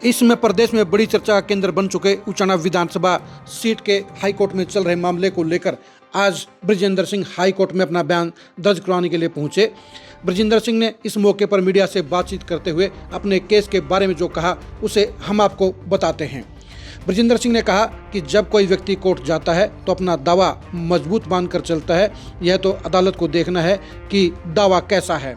इसमें प्रदेश में बड़ी चर्चा का केंद्र बन चुके उचाना विधानसभा सीट के हाईकोर्ट में चल रहे मामले को लेकर आज ब्रजेंद्र सिंह हाईकोर्ट में अपना बयान दर्ज करवाने के लिए पहुंचे। ब्रजेंद्र सिंह ने इस मौके पर मीडिया से बातचीत करते हुए अपने केस के बारे में जो कहा उसे हम आपको बताते हैं। ब्रजेंद्र सिंह ने कहा कि जब कोई व्यक्ति कोर्ट जाता है तो अपना दावा मजबूत मानकर चलता है। यह तो अदालत को देखना है कि दावा कैसा है।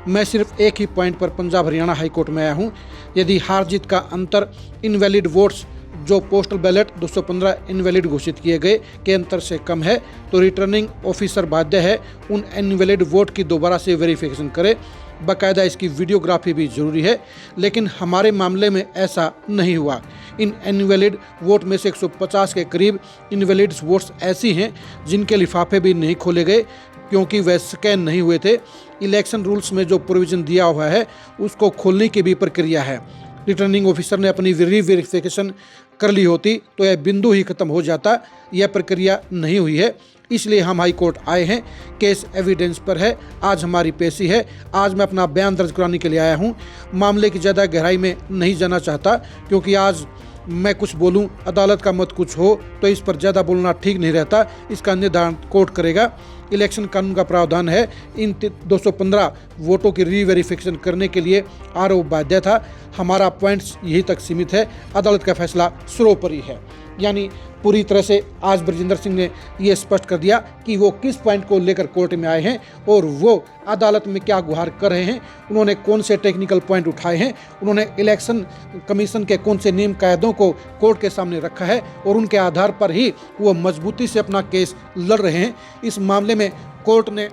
मैं सिर्फ एक ही पॉइंट पर पंजाब हरियाणा हाई कोर्ट में आया हूं। यदि हार जीत का अंतर इनवैलिड वोट्स जो पोस्टल बैलेट 215 इनवैलिड घोषित किए गए के अंतर से कम है तो रिटर्निंग ऑफिसर बाध्य है उन इनवैलिड वोट की दोबारा से वेरिफिकेशन करे। बाकायदा इसकी वीडियोग्राफी भी जरूरी है, लेकिन हमारे मामले में ऐसा नहीं हुआ। इन इनवैलिड वोट में से 150 के करीब इनवैलिड वोट्स ऐसी हैं जिनके लिफाफे भी नहीं खोले गए क्योंकि वह स्कैन नहीं हुए थे। इलेक्शन रूल्स में जो प्रोविज़न दिया हुआ है उसको खोलने की भी प्रक्रिया है। रिटर्निंग ऑफिसर ने अपनी वेरिफिकेशन कर ली होती तो यह बिंदु ही खत्म हो जाता। यह प्रक्रिया नहीं हुई है, इसलिए हम हाई कोर्ट आए हैं। केस एविडेंस पर है। आज हमारी पेशी है। आज मैं अपना बयान दर्ज कराने के लिए आया हूं। मामले की ज़्यादा गहराई में नहीं जाना चाहता क्योंकि आज मैं कुछ बोलूं, अदालत का मत कुछ हो तो इस पर ज़्यादा बोलना ठीक नहीं रहता। इसका निर्धारण कोर्ट करेगा। इलेक्शन कानून का प्रावधान है इन 215 वोटों की रीवेरिफिकेशन करने के लिए आरओ बाध्य था। हमारा पॉइंट्स यही तक सीमित है। अदालत का फैसला सर्वोपरि है। यानी पूरी तरह से आज ब्रजेंद्र सिंह ने ये स्पष्ट कर दिया कि वो किस पॉइंट को लेकर कोर्ट में आए हैं और वो अदालत में क्या गुहार कर रहे हैं। उन्होंने कौन से टेक्निकल पॉइंट उठाए हैं, उन्होंने इलेक्शन कमीशन के कौन से नियम कायदों को कोर्ट के सामने रखा है और उनके आधार पर ही वो मजबूती से अपना केस लड़ रहे हैं। इस मामले में कोर्ट ने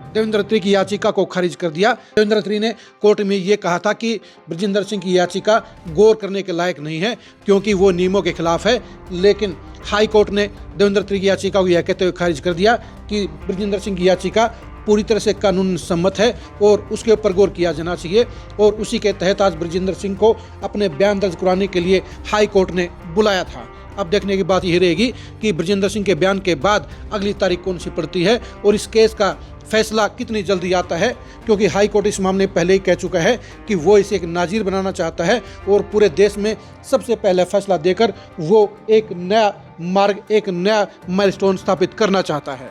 देवेंद्र त्री की याचिका को खारिज कर दिया। देवेंद्र त्री ने कोर्ट में ये कहा था कि ब्रजेंद्र सिंह की याचिका गौर करने के लायक नहीं है क्योंकि वो नियमों के खिलाफ है, लेकिन हाई कोर्ट ने देवेंद्र त्री की याचिका को यह कहते हुए खारिज कर दिया कि ब्रजेंद्र सिंह की याचिका पूरी तरह से कानून सम्मत है और उसके ऊपर गौर किया जाना चाहिए। और उसी के तहत आज ब्रजेंद्र सिंह को अपने बयान दर्ज कराने के लिए हाई कोर्ट ने बुलाया था। अब देखने की बात यही रहेगी कि ब्रजेंद्र सिंह के बयान के बाद अगली तारीख कौन सी पड़ती है और इस केस का फैसला कितनी जल्दी आता है, क्योंकि हाई कोर्ट इस मामले में पहले ही कह चुका है कि वो इसे एक नाजीर बनाना चाहता है और पूरे देश में सबसे पहले फैसला देकर वो एक नया मार्ग, एक नया माइलस्टोन स्थापित करना चाहता है।